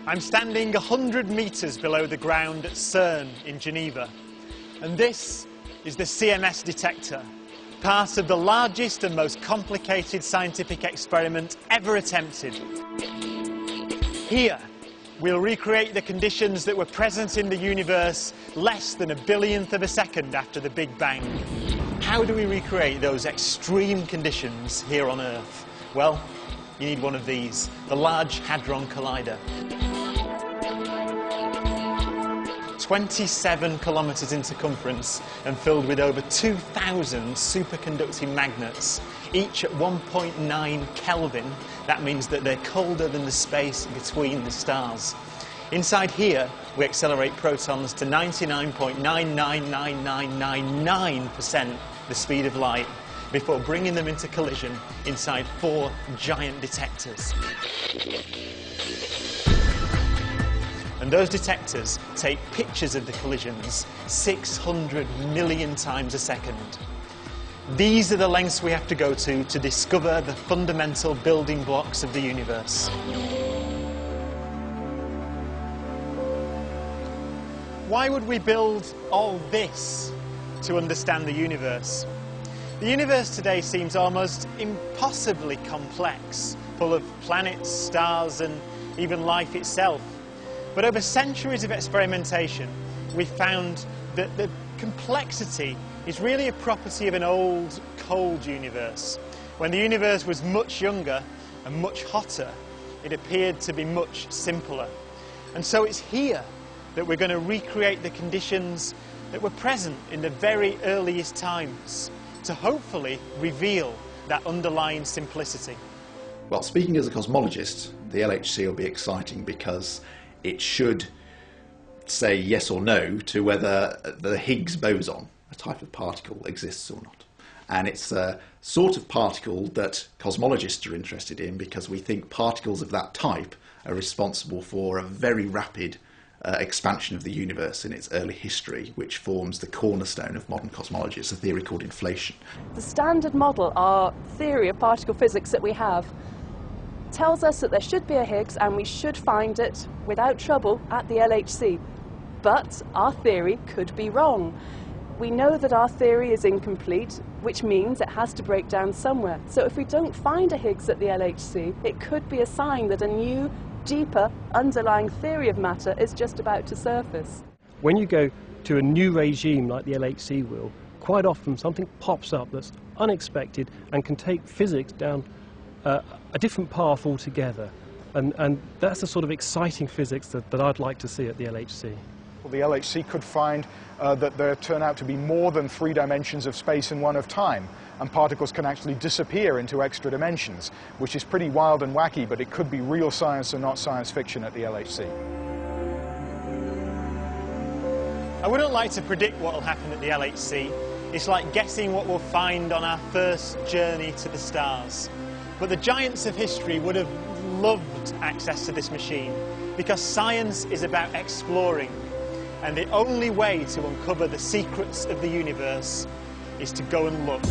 I'm standing 100 metres below the ground at CERN in Geneva, and this is the CMS detector, part of the largest and most complicated scientific experiment ever attempted. Here, we'll recreate the conditions that were present in the universe less than a billionth of a second after the Big Bang. How do we recreate those extreme conditions here on Earth? Well, you need one of these, the Large Hadron Collider. 27 kilometres in circumference and filled with over 2,000 superconducting magnets, each at 1.9 Kelvin. That means that they're colder than the space between the stars. Inside here, we accelerate protons to 99.999999% the speed of light before bringing them into collision inside 4 giant detectors. And those detectors take pictures of the collisions 600 million times a second. These are the lengths we have to go to discover the fundamental building blocks of the universe. Why would we build all this to understand the universe? The universe today seems almost impossibly complex, full of planets, stars, and even life itself. But over centuries of experimentation, we've found that the complexity is really a property of an old, cold universe. When the universe was much younger and much hotter, it appeared to be much simpler. And so it's here that we're going to recreate the conditions that were present in the very earliest times to hopefully reveal that underlying simplicity. Well, speaking as a cosmologist, the LHC will be exciting because it should say yes or no to whether the Higgs boson, a type of particle, exists or not. And it's a sort of particle that cosmologists are interested in because we think particles of that type are responsible for a very rapid expansion of the universe in its early history, which forms the cornerstone of modern cosmology. It's a theory called inflation. The standard model, our theory of particle physics that we have, tells us that there should be a Higgs and we should find it without trouble at the LHC. But our theory could be wrong. We know that our theory is incomplete, which means it has to break down somewhere. So if we don't find a Higgs at the LHC, it could be a sign that a new, deeper, underlying theory of matter is just about to surface. When you go to a new regime like the LHC will, quite often something pops up that's unexpected and can take physics down a different path altogether, and that's the sort of exciting physics that I'd like to see at the LHC. Well, the LHC could find that there turn out to be more than 3 dimensions of space and 1 of time, and particles can actually disappear into extra dimensions, which is pretty wild and wacky, but it could be real science and not science fiction at the LHC. I wouldn't like to predict what will happen at the LHC. It's like guessing what we'll find on our first journey to the stars. But the giants of history would have loved access to this machine because science is about exploring, and the only way to uncover the secrets of the universe is to go and look.